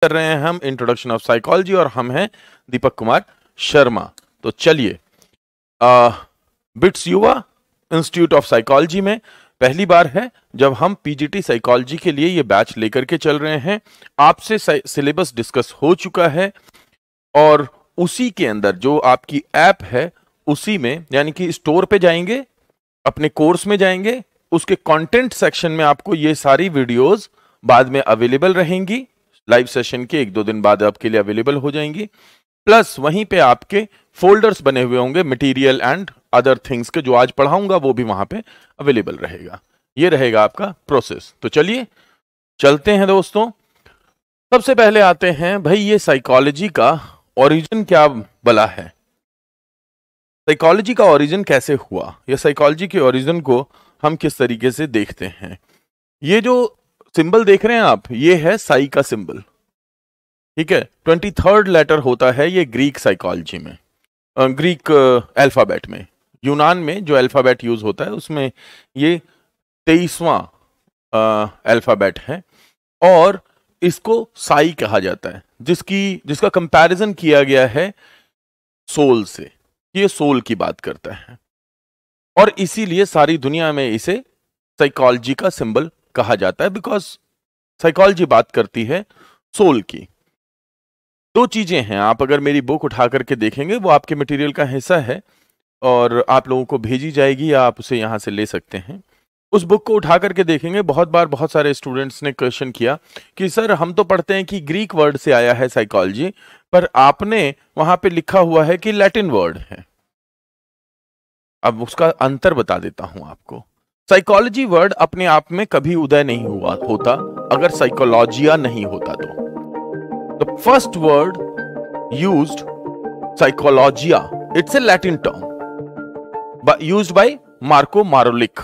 कर रहे हैं हम इंट्रोडक्शन ऑफ साइकोलॉजी और हम हैं दीपक कुमार शर्मा। तो चलिए, बिट्स युवा इंस्टीट्यूट ऑफ साइकोलॉजी में पहली बार है जब हम पीजीटी साइकोलॉजी के लिए ये बैच लेकर के चल रहे हैं। आपसे सिलेबस डिस्कस हो चुका है और उसी के अंदर जो आपकी ऐप है उसी में, यानी कि स्टोर पे जाएंगे, अपने कोर्स में जाएंगे, उसके कंटेंट सेक्शन में आपको ये सारी वीडियोस बाद में अवेलेबल रहेंगी। लाइव सेशन के 1-2 दिन बाद आपके लिए अवेलेबल हो जाएंगी। प्लस वहीं पे आपके फोल्डर्स बने हुए होंगे, मटेरियल एंड अदर थिंग्स के, जो आज पढ़ाऊंगा वो भी वहां पे अवेलेबल रहेगा। ये रहेगा आपका प्रोसेस। तो चलिए चलते हैं दोस्तों। सबसे पहले आते हैं भाई, ये साइकोलॉजी का ओरिजिन क्या बला है, साइकोलॉजी का ओरिजिन कैसे हुआ, या साइकोलॉजी के ओरिजिन को हम किस तरीके से देखते हैं। ये जो सिंबल देख रहे हैं आप, ये है साई का सिंबल, ठीक है। 23rd लेटर होता है ये ग्रीक साइकोलॉजी में, ग्रीक अल्फाबेट में। यूनान में जो अल्फाबेट यूज होता है उसमें ये 23वां अल्फाबेट है और इसको साई कहा जाता है, जिसका कंपैरिजन किया गया है सोल से। ये सोल की बात करता है और इसीलिए सारी दुनिया में इसे साइकोलॉजी का सिंबल कहा जाता है, बिकॉज साइकोलॉजी बात करती है सोल की। दो चीजें हैं, आप अगर मेरी बुक उठा करके देखेंगे वो आपके मटेरियल का हिस्सा है और आप लोगों को भेजी जाएगी या आप उसे यहां से ले सकते हैं। उस बुक को उठा करके देखेंगे, बहुत बार बहुत सारे स्टूडेंट्स ने क्वेश्चन किया कि सर हम तो पढ़ते हैं कि ग्रीक वर्ड से आया है साइकोलॉजी, पर आपने वहां पे लिखा हुआ है कि लैटिन वर्ड है। अब उसका अंतर बता देता हूं आपको। साइकोलॉजी वर्ड अपने आप में कभी उदय नहीं हुआ होता अगर साइकोलॉजिया नहीं होता तो। The first word used psychologia, it's a Latin term used by Marko Marulic.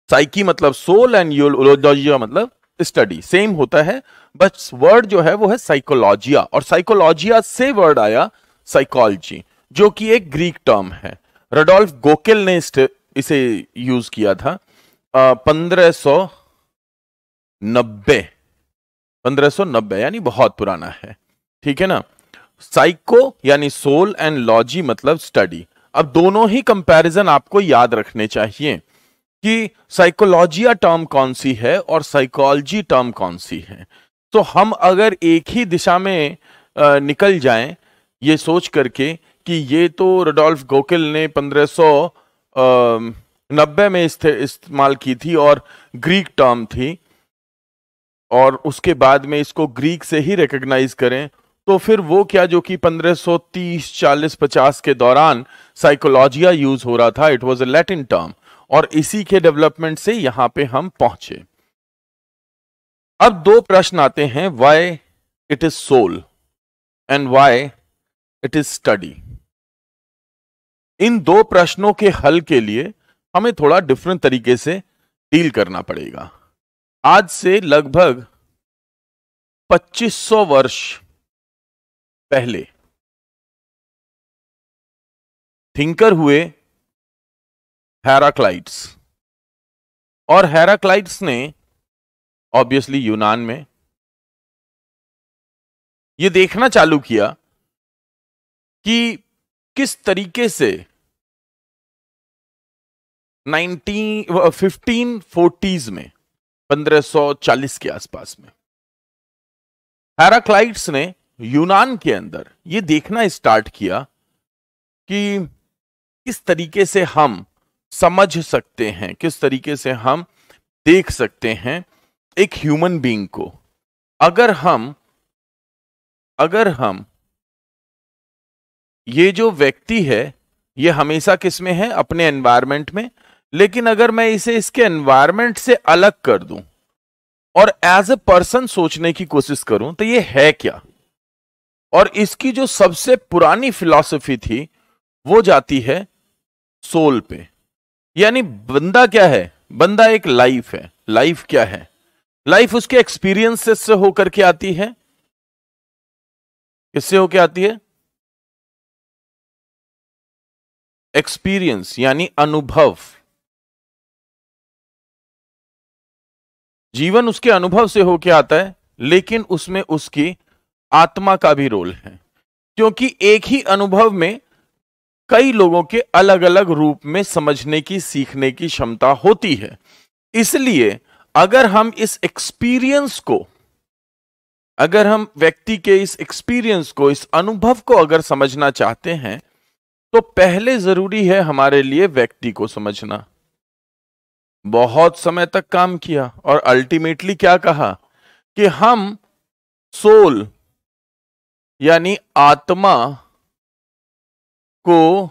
Psyche मतलब सोल एंड यूलोजिया मतलब स्टडी, सेम होता है, बस वर्ड जो है वो है साइकोलॉजिया, और साइकोलॉजिया से वर्ड आया साइकोलॉजी, जो कि एक ग्रीक टर्म है। रडोल्फ गोकेल ने इसे यूज किया था 1590, यानी बहुत पुराना है, ठीक है ना। साइको यानी सोल एंड लॉजी मतलब स्टडी। अब दोनों ही कंपैरिजन आपको याद रखने चाहिए कि साइकोलॉजिया टर्म कौन सी है और साइकोलॉजी टर्म कौन सी है। तो हम अगर एक ही दिशा में निकल जाएं ये सोच करके कि ये तो रडोल्फ गोकेल ने 1590 में इस्तेमाल की थी और ग्रीक टर्म थी, और उसके बाद में इसको ग्रीक से ही रिकॉग्नाइज करें, तो फिर वो क्या जो कि 1530, 40, 50 के दौरान साइकोलॉजिया यूज हो रहा था, it was a Latin term, और इसी के डेवलपमेंट से यहां पे हम पहुंचे। अब दो प्रश्न आते हैं, why it is soul and why it is study. इन दो प्रश्नों के हल के लिए हमें थोड़ा डिफरेंट तरीके से डील करना पड़ेगा। आज से लगभग 2500 वर्ष पहले थिंकर हुए हेराक्लाइट्स, और हेराक्लाइट्स ने ऑब्वियसली यूनान में यह देखना चालू किया कि किस तरीके से 1540s में, 1540 के आसपास में हेराक्लाइट्स ने यूनान के अंदर यह देखना स्टार्ट किया कि किस तरीके से हम समझ सकते हैं, किस तरीके से हम देख सकते हैं एक ह्यूमन बीइंग को। अगर हम ये जो व्यक्ति है ये हमेशा किस में है, अपने एनवायरनमेंट में, लेकिन अगर मैं इसे इसके एनवायरनमेंट से अलग कर दूं और एज ए पर्सन सोचने की कोशिश करूं तो ये है क्या। और इसकी जो सबसे पुरानी फिलॉसफी थी वो जाती है सोल पे, यानी बंदा क्या है, बंदा एक लाइफ है। लाइफ क्या है, लाइफ उसके एक्सपीरियंसेस से होकर के आती है। किससे होकर आती है, एक्सपीरियंस यानी अनुभव। जीवन उसके अनुभव से होके आता है, लेकिन उसमें उसकी आत्मा का भी रोल है, क्योंकि एक ही अनुभव में कई लोगों के अलग अलग रूप में समझने की, सीखने की क्षमता होती है। इसलिए अगर हम इस एक्सपीरियंस को, अगर हम व्यक्ति के इस एक्सपीरियंस को, इस अनुभव को अगर समझना चाहते हैं, तो पहले जरूरी है हमारे लिए व्यक्ति को समझना। बहुत समय तक काम किया और अल्टीमेटली क्या कहा कि हम सोल यानी आत्मा को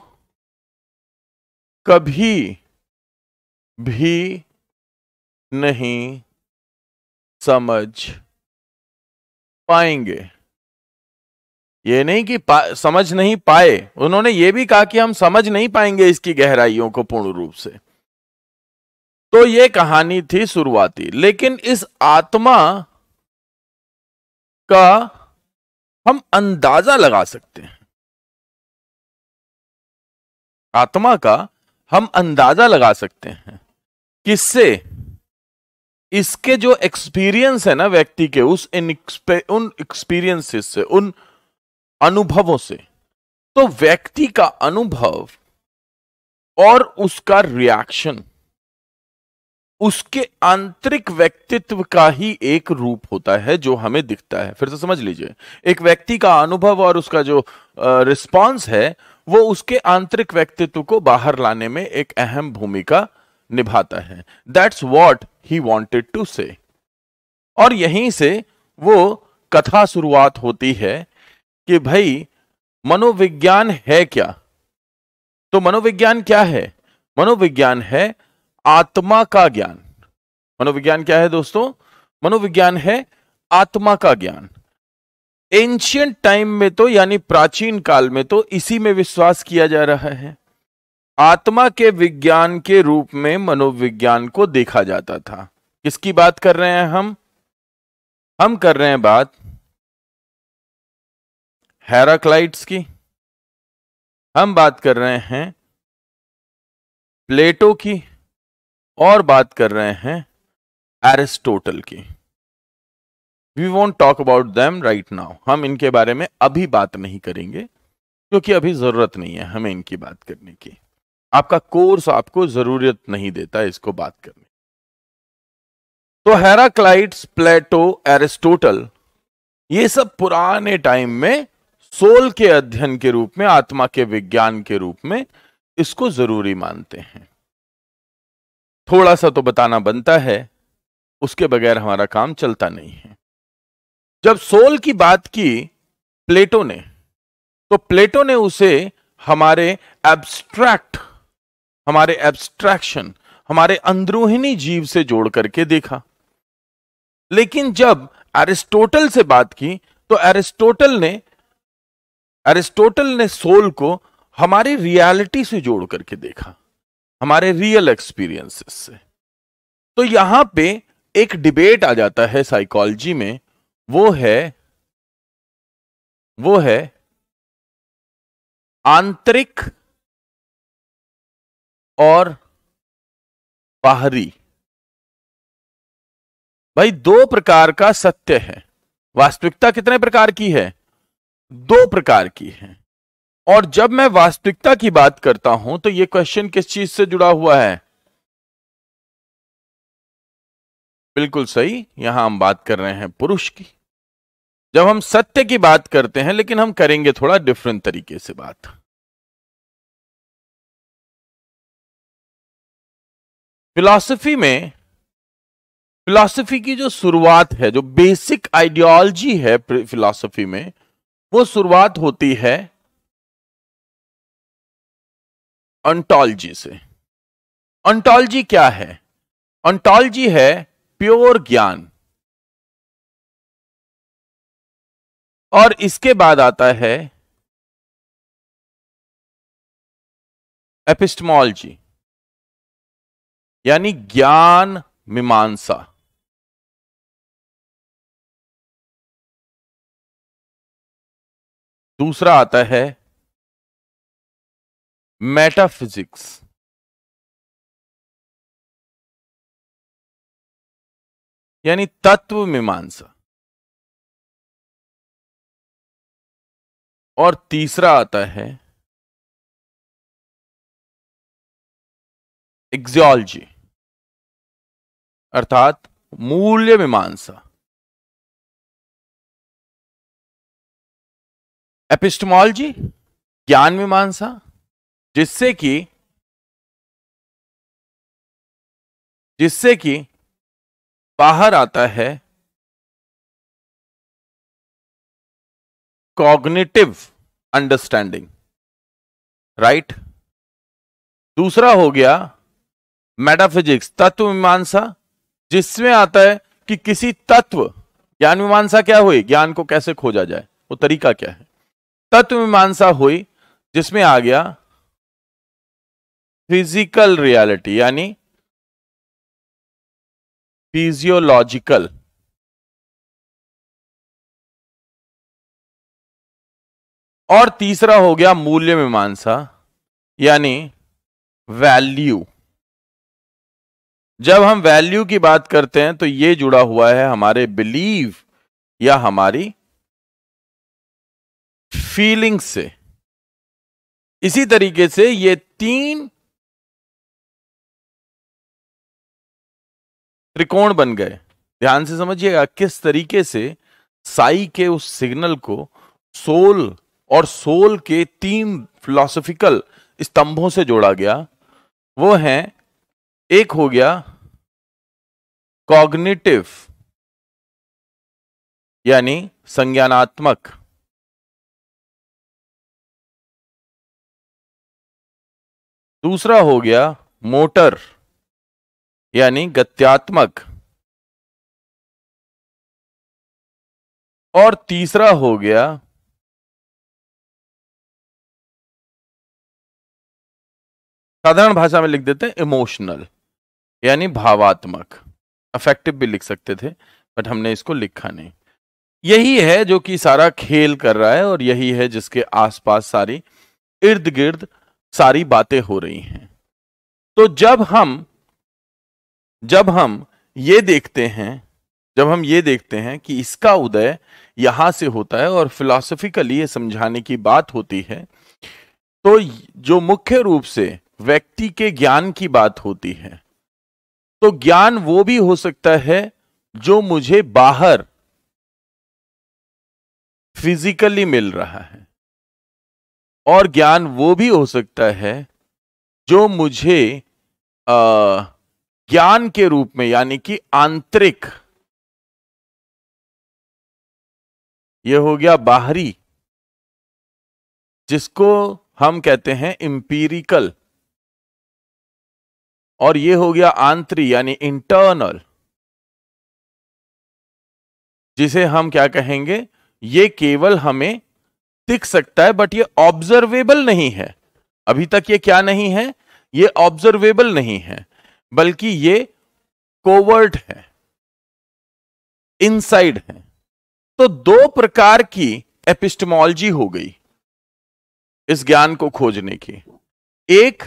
कभी भी नहीं समझ पाएंगे। ये नहीं कि समझ नहीं पाए, उन्होंने ये भी कहा कि हम समझ नहीं पाएंगे इसकी गहराइयों को पूर्ण रूप से। तो ये कहानी थी शुरुआती, लेकिन इस आत्मा का हम अंदाजा लगा सकते हैं। आत्मा का हम अंदाजा लगा सकते हैं किससे? इसके जो एक्सपीरियंस है ना व्यक्ति के, उन एक्सपीरियंसेस से, उन अनुभवों से। तो व्यक्ति का अनुभव और उसका रिएक्शन उसके आंतरिक व्यक्तित्व का ही एक रूप होता है जो हमें दिखता है। फिर से समझ लीजिए, एक व्यक्ति का अनुभव और उसका जो रिस्पॉन्स है वो उसके आंतरिक व्यक्तित्व को बाहर लाने में एक अहम भूमिका निभाता है। That's what he wanted to say. और यहीं से वो कथा शुरुआत होती है कि भाई मनोविज्ञान है क्या? तो मनोविज्ञान क्या है? मनोविज्ञान है आत्मा का ज्ञान। मनोविज्ञान क्या है दोस्तों? मनोविज्ञान है आत्मा का ज्ञान। एंशियंट टाइम में तो, यानी प्राचीन काल में तो इसी में विश्वास किया जा रहा है। आत्मा के विज्ञान के रूप में मनोविज्ञान को देखा जाता था। किसकी बात कर रहे हैं हम? हम कर रहे हैं बात हेराक्लाइट्स की, हम बात कर रहे हैं प्लेटो की, और बात कर रहे हैं एरिस्टोटल की। We won't talk about them right now. हम इनके बारे में अभी बात नहीं करेंगे क्योंकि अभी जरूरत नहीं है हमें इनकी बात करने की। आपका कोर्स आपको जरूरत नहीं देता इसको बात करने। तो हेराक्लाइट्स, प्लेटो, एरिस्टोटल, ये सब पुराने टाइम में सोल के अध्ययन के रूप में, आत्मा के विज्ञान के रूप में इसको जरूरी मानते हैं। थोड़ा सा तो बताना बनता है, उसके बगैर हमारा काम चलता नहीं है। जब सोल की बात की प्लेटो ने, तो प्लेटो ने उसे हमारे एब्स्ट्रैक्ट, हमारे एब्स्ट्रैक्शन, हमारे अंदरूनी जीव से जोड़ करके देखा। लेकिन जब एरिस्टोटल से बात की तो एरिस्टोटल ने सोल को हमारी रियलिटी से जोड़ करके देखा, हमारे रियल एक्सपीरियंसेस से। तो यहां पे एक डिबेट आ जाता है साइकोलॉजी में, वो है आंतरिक और बाहरी। भाई दो प्रकार का सत्य है। वास्तविकता कितने प्रकार की है? दो प्रकार की है। और जब मैं वास्तविकता की बात करता हूं तो यह क्वेश्चन किस चीज से जुड़ा हुआ है? बिल्कुल सही, यहां हम बात कर रहे हैं पुरुष की। जब हम सत्य की बात करते हैं, लेकिन हम करेंगे थोड़ा डिफरेंट तरीके से बात। फिलॉसफी की जो शुरुआत है, जो बेसिक आइडियोलॉजी है फिलॉसफी में, वो शुरुआत होती है ऑन्टोलॉजी से। ऑन्टोलॉजी क्या है? ऑन्टोलॉजी है प्योर ज्ञान। और इसके बाद आता है एपिस्टेमोलॉजी, यानी ज्ञान मीमांसा। दूसरा आता है मेटाफिजिक्स, यानी तत्व मीमांसा। और तीसरा आता है एक्सियोलॉजी अर्थात मूल्य मीमांसा। एपिस्टेमोलॉजी ज्ञान मीमांसा, जिससे कि बाहर आता है कॉग्निटिव अंडरस्टैंडिंग, राइट। दूसरा हो गया मेटाफिजिक्स तत्व मीमांसा, जिसमें आता है कि किसी तत्व, ज्ञान मीमांसा क्या हुई, ज्ञान को कैसे खोजा जाए, वो तरीका क्या है। तत्व मीमांसा हुई जिसमें आ गया फिजिकल रियलिटी यानी फिजियोलॉजिकल, और तीसरा हो गया मूल्य मीमांसा यानी वैल्यू। जब हम वैल्यू की बात करते हैं तो यह जुड़ा हुआ है हमारे बिलीव या हमारी फीलिंग्स से। इसी तरीके से ये तीन त्रिकोण बन गए। ध्यान से समझिएगा किस तरीके से साई के उस सिग्नल को सोल और सोल के तीन फिलॉसफिकल स्तंभों से जोड़ा गया। वो है, एक हो गया कॉग्निटिव यानी संज्ञानात्मक, दूसरा हो गया मोटर यानी गत्यात्मक, और तीसरा हो गया साधारण भाषा में लिख देते हैं इमोशनल यानी भावात्मक। अफेक्टिव भी लिख सकते थे बट हमने इसको लिखा नहीं। यही है जो कि सारा खेल कर रहा है और यही है जिसके आसपास सारी इर्द गिर्द सारी बातें हो रही हैं। तो जब हम ये देखते हैं कि इसका उदय यहां से होता है और फिलॉसफिकली ये समझाने की बात होती है, तो जो मुख्य रूप से व्यक्ति के ज्ञान की बात होती है, तो ज्ञान वो भी हो सकता है जो मुझे बाहर फिजिकली मिल रहा है, और ज्ञान वो भी हो सकता है जो मुझे ज्ञान के रूप में यानी कि आंतरिक, ये हो गया बाहरी, जिसको हम कहते हैं इंपीरिकल, और ये हो गया आंतरिक यानी इंटरनल, जिसे हम क्या कहेंगे, ये केवल हमें दिख सकता है बट ये ऑब्जर्वेबल नहीं है। अभी तक ये क्या नहीं है, ये ऑब्जर्वेबल नहीं है, बल्कि ये कोवर्ट है, इनसाइड है। तो दो प्रकार की एपिस्टेमोलॉजी हो गई इस ज्ञान को खोजने की, एक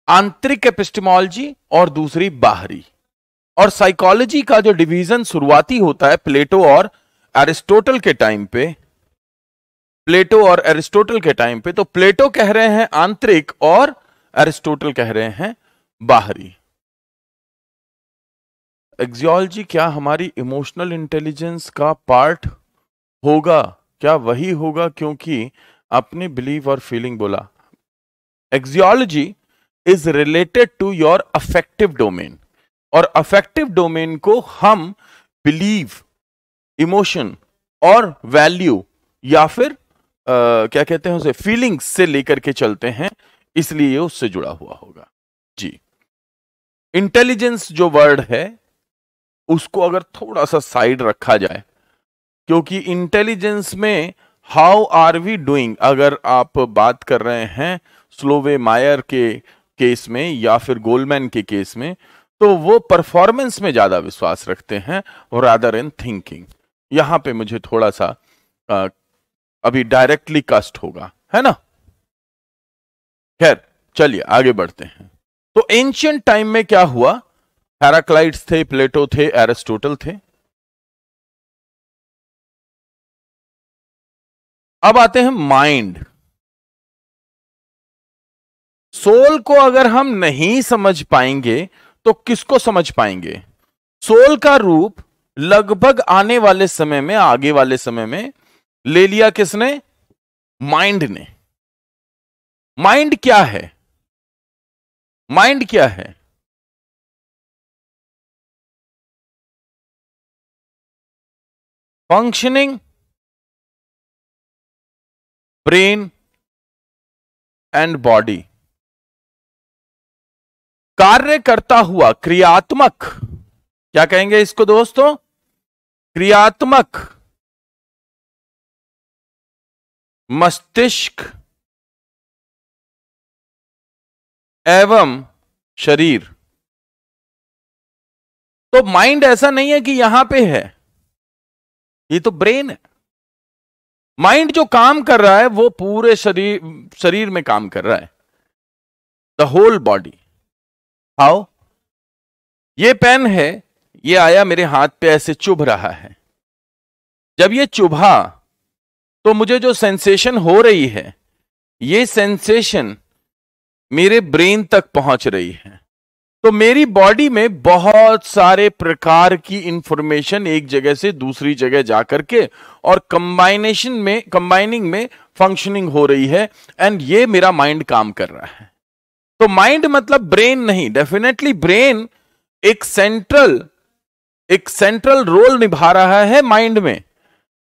आंतरिक एपिस्टेमोलॉजी और दूसरी बाहरी। और साइकोलॉजी का जो डिवीजन शुरुआती होता है प्लेटो और एरिस्टोटल के टाइम पे, तो प्लेटो कह रहे हैं आंतरिक और एरिस्टोटल कह रहे हैं बाहरी। एक्सियोलॉजी क्या हमारी इमोशनल इंटेलिजेंस का पार्ट होगा? क्या वही होगा? क्योंकि आपने बिलीव और फीलिंग बोला। Axiology is related to your affective domain, और अफेक्टिव डोमेन को हम बिलीव, इमोशन और वैल्यू या फिर क्या कहते हैं उसे, फीलिंग्स से लेकर के चलते हैं, इसलिए ये उससे जुड़ा हुआ होगा जी। इंटेलिजेंस जो वर्ड है उसको अगर थोड़ा सा साइड रखा जाए, क्योंकि इंटेलिजेंस में हाउ आर वी डूइंग, अगर आप बात कर रहे हैं स्लोवे मायर के केस में या फिर गोलमैन के केस में, तो वो परफॉर्मेंस में ज्यादा विश्वास रखते हैं और रादर इन थिंकिंग। यहां पे मुझे थोड़ा सा अभी डायरेक्टली कस्ट होगा, है ना। खैर चलिए आगे बढ़ते हैं। तो एंशियंट टाइम में क्या हुआ, हेराक्लाइट्स थे, प्लेटो थे, एरिस्टोटल थे। अब आते हैं माइंड। सोल को अगर हम नहीं समझ पाएंगे तो किसको समझ पाएंगे? सोल का रूप लगभग आने वाले समय में, आगे वाले समय में ले लिया किसने? माइंड ने। माइंड क्या है? माइंड क्या है? फंक्शनिंग ब्रेन एंड बॉडी, कार्य करता हुआ, क्रियात्मक, क्या कहेंगे इसको दोस्तों? क्रियात्मक मस्तिष्क एवं शरीर। तो माइंड ऐसा नहीं है कि यहां पे है, ये तो ब्रेन है। माइंड जो काम कर रहा है वो पूरे शरीर में काम कर रहा है, द होल बॉडी। हाउ? ये पेन है, ये आया मेरे हाथ पे, ऐसे चुभ रहा है। जब ये चुभा तो मुझे जो सेंसेशन हो रही है, ये सेंसेशन मेरे ब्रेन तक पहुंच रही है। तो मेरी बॉडी में बहुत सारे प्रकार की इंफॉर्मेशन एक जगह से दूसरी जगह जाकर के और कंबाइनिंग में फंक्शनिंग हो रही है, एंड ये मेरा माइंड काम कर रहा है। तो माइंड मतलब ब्रेन नहीं। डेफिनेटली ब्रेन एक सेंट्रल रोल निभा रहा है माइंड में,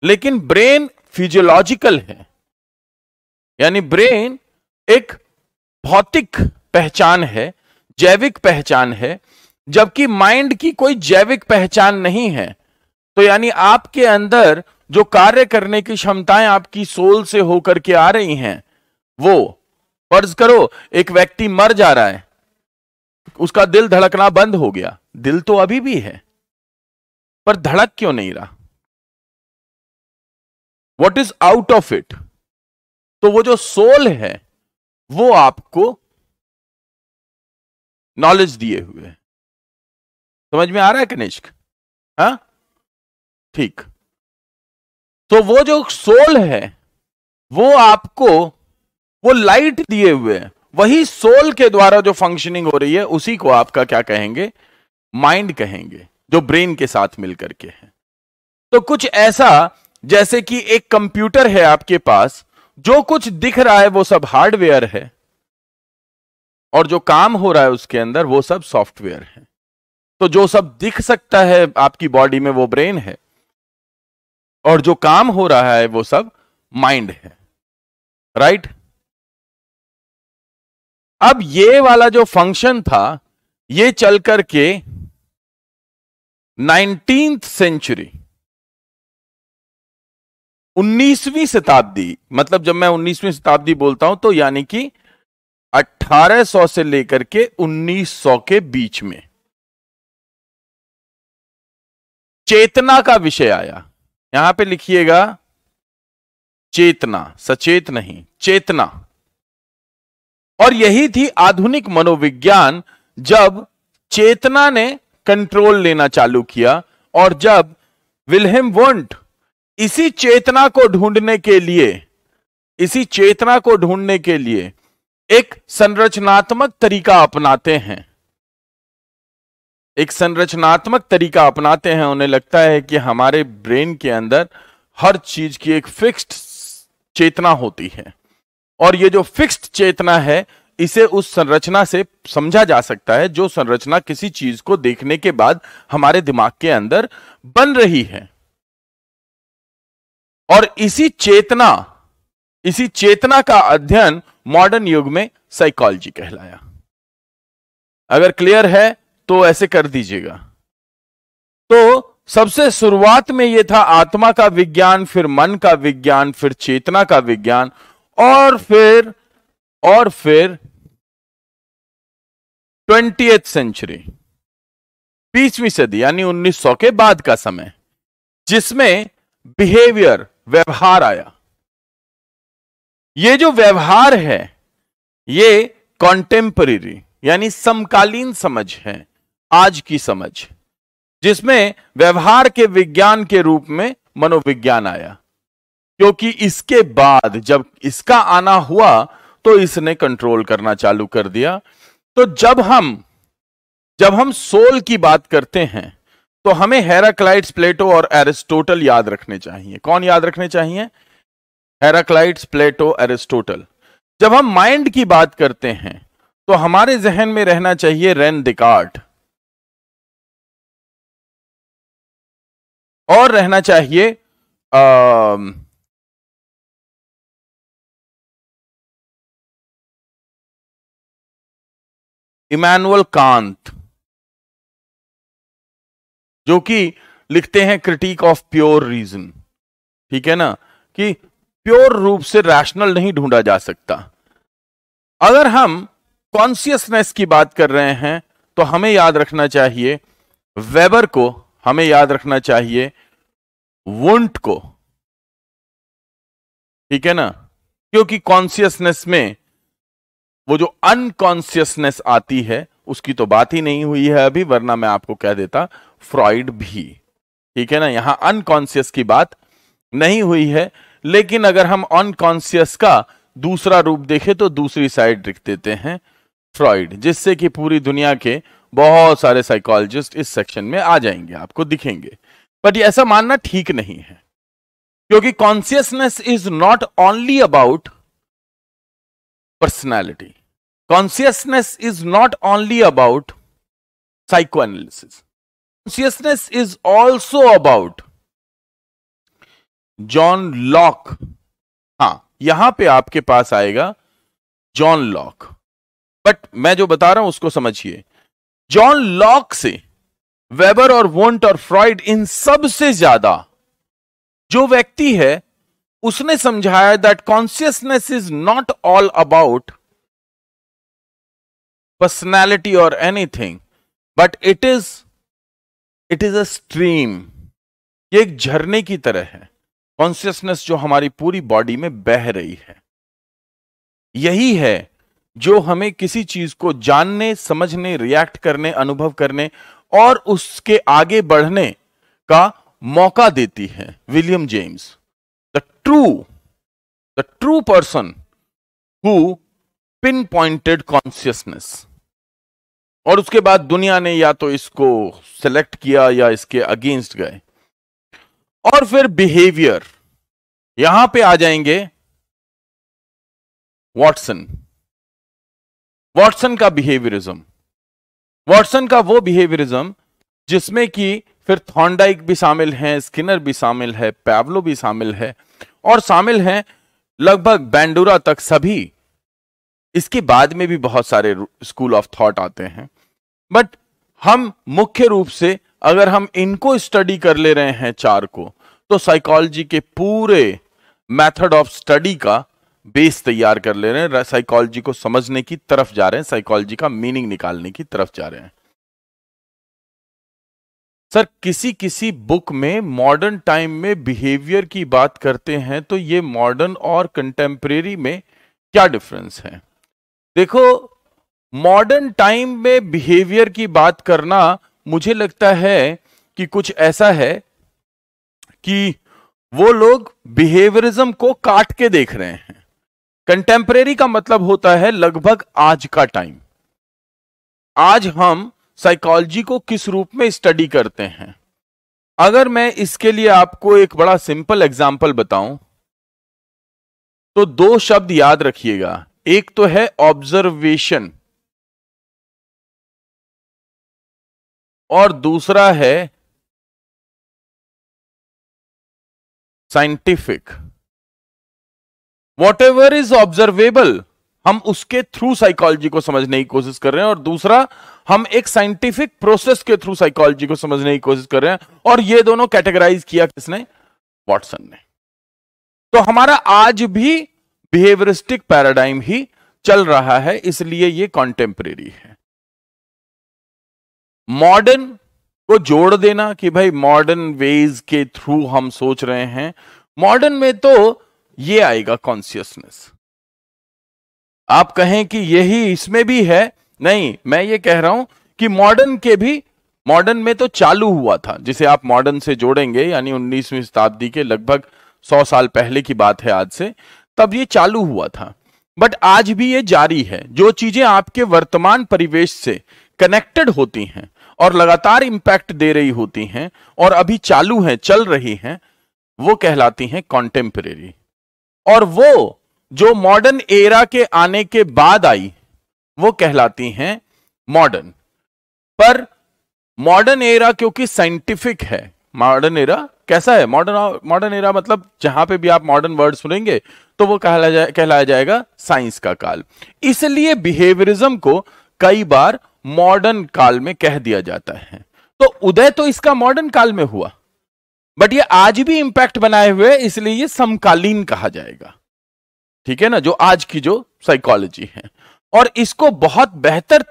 लेकिन ब्रेन फिजियोलॉजिकल है, यानी ब्रेन एक भौतिक पहचान है, जैविक पहचान है, जबकि माइंड की कोई जैविक पहचान नहीं है। तो यानी आपके अंदर जो कार्य करने की क्षमताएं आपकी सोल से होकर के आ रही हैं, वो, फर्ज करो एक व्यक्ति मर जा रहा है, उसका दिल धड़कना बंद हो गया, दिल तो अभी भी है पर धड़क क्यों नहीं रहा? What is out of it? तो वो जो सोल है वो आपको नॉलेज दिए हुए है। समझ में आ रहा है कनिष्क? हाँ, ठीक। तो वो जो सोल है वो आपको वो लाइट दिए हुए है, वही सोल के द्वारा जो फंक्शनिंग हो रही है उसी को आपका क्या कहेंगे? माइंड कहेंगे, जो ब्रेन के साथ मिलकर के है। तो कुछ ऐसा जैसे कि एक कंप्यूटर है आपके पास, जो कुछ दिख रहा है वो सब हार्डवेयर है, और जो काम हो रहा है उसके अंदर वो सब सॉफ्टवेयर है। तो जो सब दिख सकता है आपकी बॉडी में वो ब्रेन है, और जो काम हो रहा है वो सब माइंड है। राइट? अब ये वाला जो फंक्शन था ये चल करके 19th सेंचुरी, 19वीं शताब्दी, मतलब जब मैं 19वीं शताब्दी बोलता हूं तो यानी कि 1800 से लेकर के 1900 के बीच में चेतना का विषय आया। यहां पे लिखिएगा चेतना, सचेत नहीं, चेतना। और यही थी आधुनिक मनोविज्ञान, जब चेतना ने कंट्रोल लेना चालू किया, और जब विल्हेम वुंट इसी चेतना को ढूंढने के लिए एक संरचनात्मक तरीका अपनाते हैं, उन्हें लगता है कि हमारे ब्रेन के अंदर हर चीज की एक फिक्स्ड चेतना होती है, और ये जो फिक्स्ड चेतना है इसे उस संरचना से समझा जा सकता है जो संरचना किसी चीज को देखने के बाद हमारे दिमाग के अंदर बन रही है। और इसी चेतना का अध्ययन मॉडर्न युग में साइकोलॉजी कहलाया। अगर क्लियर है तो ऐसे कर दीजिएगा। तो सबसे शुरुआत में यह था आत्मा का विज्ञान, फिर मन का विज्ञान, फिर चेतना का विज्ञान, और फिर 20th सेंचुरी, 20वीं सदी यानी 1900 के बाद का समय, जिसमें बिहेवियर, व्यवहार आया। ये जो व्यवहार है ये कॉन्टेम्पररी यानी समकालीन समझ है, आज की समझ, जिसमें व्यवहार के विज्ञान के रूप में मनोविज्ञान आया। क्योंकि इसके बाद जब इसका आना हुआ तो इसने कंट्रोल करना चालू कर दिया। तो जब हम सोल की बात करते हैं तो हमें हेराक्लाइट्स, प्लेटो और एरिस्टोटल याद रखने चाहिए। कौन याद रखने चाहिए? हेराक्लाइट्स, प्लेटो, एरिस्टोटल। जब हम माइंड की बात करते हैं तो हमारे जहन में रहना चाहिए रेन डेकार्ट, और रहना चाहिए इमैनुअल कांत, जो कि लिखते हैं क्रिटिक ऑफ प्योर रीजन। ठीक है ना, कि प्योर रूप से रैशनल नहीं ढूंढा जा सकता। अगर हम कॉन्शियसनेस की बात कर रहे हैं तो हमें याद रखना चाहिए वेबर को, हमें याद रखना चाहिए वुंट को। ठीक है ना, क्योंकि कॉन्शियसनेस में वो जो अनकॉन्शियसनेस आती है उसकी तो बात ही नहीं हुई है अभी, वरना मैं आपको कह देता फ्रॉइड भी। ठीक है ना, यहां अनकॉन्शियस की बात नहीं हुई है, लेकिन अगर हम अनकॉन्शियस का दूसरा रूप देखें तो दूसरी साइड लिख देते हैं फ्रॉइड, जिससे कि पूरी दुनिया के बहुत सारे साइकोलॉजिस्ट इस सेक्शन में आ जाएंगे, आपको दिखेंगे। बट ऐसा मानना ठीक नहीं है, क्योंकि consciousness is not only about personality, consciousness is not only about psychoanalysis, consciousness is also about John Locke. हां, यहां पे आपके पास आएगा जॉन लॉक, बट मैं जो बता रहा हूं उसको समझिए। जॉन लॉक से वेबर और वुंट और फ्रॉइड, इन सब से ज्यादा जो व्यक्ति है उसने समझाया that consciousness is not all about personality और anything, but it is a stream. ये एक झरने की तरह है कॉन्शियसनेस, जो हमारी पूरी बॉडी में बह रही है। यही है जो हमें किसी चीज को जानने, समझने, रिएक्ट करने, अनुभव करने और उसके आगे बढ़ने का मौका देती है। William James, the true person who pin pointed consciousness. और उसके बाद दुनिया ने या तो इसको सेलेक्ट किया या इसके अगेंस्ट गए। और फिर बिहेवियर, यहां पे आ जाएंगे वॉटसन का बिहेवियरिज्म, वॉटसन का वो बिहेवियरिज्म जिसमें कि फिर थॉर्नडाइक भी शामिल हैं, स्किनर भी शामिल है, पैवलो भी शामिल है, और शामिल हैं लगभग बैंडुरा तक सभी। इसके बाद में भी बहुत सारे स्कूल ऑफ थॉट आते हैं, बट हम मुख्य रूप से अगर हम इनको स्टडी कर ले रहे हैं चार को, तो साइकोलॉजी के पूरे मेथड ऑफ स्टडी का बेस तैयार कर ले रहे हैं, साइकोलॉजी को समझने की तरफ जा रहे हैं, साइकोलॉजी का मीनिंग निकालने की तरफ जा रहे हैं। सर, किसी किसी बुक में मॉडर्न टाइम में बिहेवियर की बात करते हैं, तो ये मॉडर्न और कंटेम्परेरी में क्या डिफरेंस है? देखो, मॉडर्न टाइम में बिहेवियर की बात करना मुझे लगता है कि कुछ ऐसा है कि वो लोग बिहेवियरिज्म को काट के देख रहे हैं। कंटेम्परेरी का मतलब होता है लगभग आज का टाइम। आज हम साइकोलॉजी को किस रूप में स्टडी करते हैं। अगर मैं इसके लिए आपको एक बड़ा सिंपल एग्जांपल बताऊं तो दो शब्द याद रखिएगा। एक तो है ऑब्जर्वेशन और दूसरा है scientific. What ever is observable, हम उसके थ्रू साइकोलॉजी को समझने की कोशिश कर रहे हैं, और दूसरा हम एक साइंटिफिक प्रोसेस के थ्रू साइकोलॉजी को समझने की कोशिश कर रहे हैं। और ये दोनों कैटेगराइज किया किसने? वॉटसन ने। तो हमारा आज भी बिहेवियरिस्टिक पैराडाइम ही चल रहा है, इसलिए ये कॉन्टेम्परेरी है। मॉडर्न को जोड़ देना कि भाई मॉडर्न वेज के थ्रू हम सोच रहे हैं, मॉडर्न में तो ये आएगा कॉन्शियसनेस। आप कहें कि यही इसमें भी है, नहीं, मैं ये कह रहा हूं कि मॉडर्न में तो चालू हुआ था, जिसे आप मॉडर्न से जोड़ेंगे, यानी 19वीं शताब्दी के लगभग 100 साल पहले की बात है आज से, तब ये चालू हुआ था। बट आज भी ये जारी है। जो चीजें आपके वर्तमान परिवेश से कनेक्टेड होती हैं और लगातार इंपैक्ट दे रही होती हैं और अभी चालू हैं, चल रही हैं, वो कहलाती हैं कॉन्टेम्परेरी। और वो जो मॉडर्न एरा के आने के बाद आई वो कहलाती हैं मॉडर्न। पर मॉडर्न एरा क्योंकि साइंटिफिक है, मॉडर्न एरा कैसा है? मॉडर्न एरा मतलब जहां पे भी आप मॉडर्न वर्ड सुनेंगे तो वो कहलाया जाएगा साइंस का काल। इसलिए बिहेवियरिज्म को कई बार मॉडर्न काल में कह दिया जाता है। तो उदय तो इसका मॉडर्न काल में हुआ, बट ये आज भी इंपैक्ट बनाए हुए, इसलिए ये समकालीन कहा जाएगा। ठीक है ना, जो आज की जो साइकोलॉजी है। और इसको बहुत बेहतर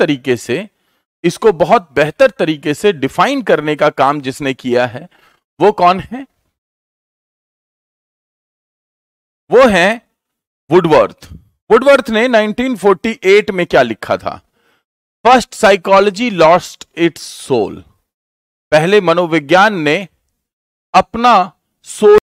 तरीके से डिफाइन करने का काम जिसने किया है वो कौन है? वो है वुडवर्थ। वुडवर्थ ने 1948 में क्या लिखा था? First psychology lost its soul. पहले मनोविज्ञान ने अपना सोल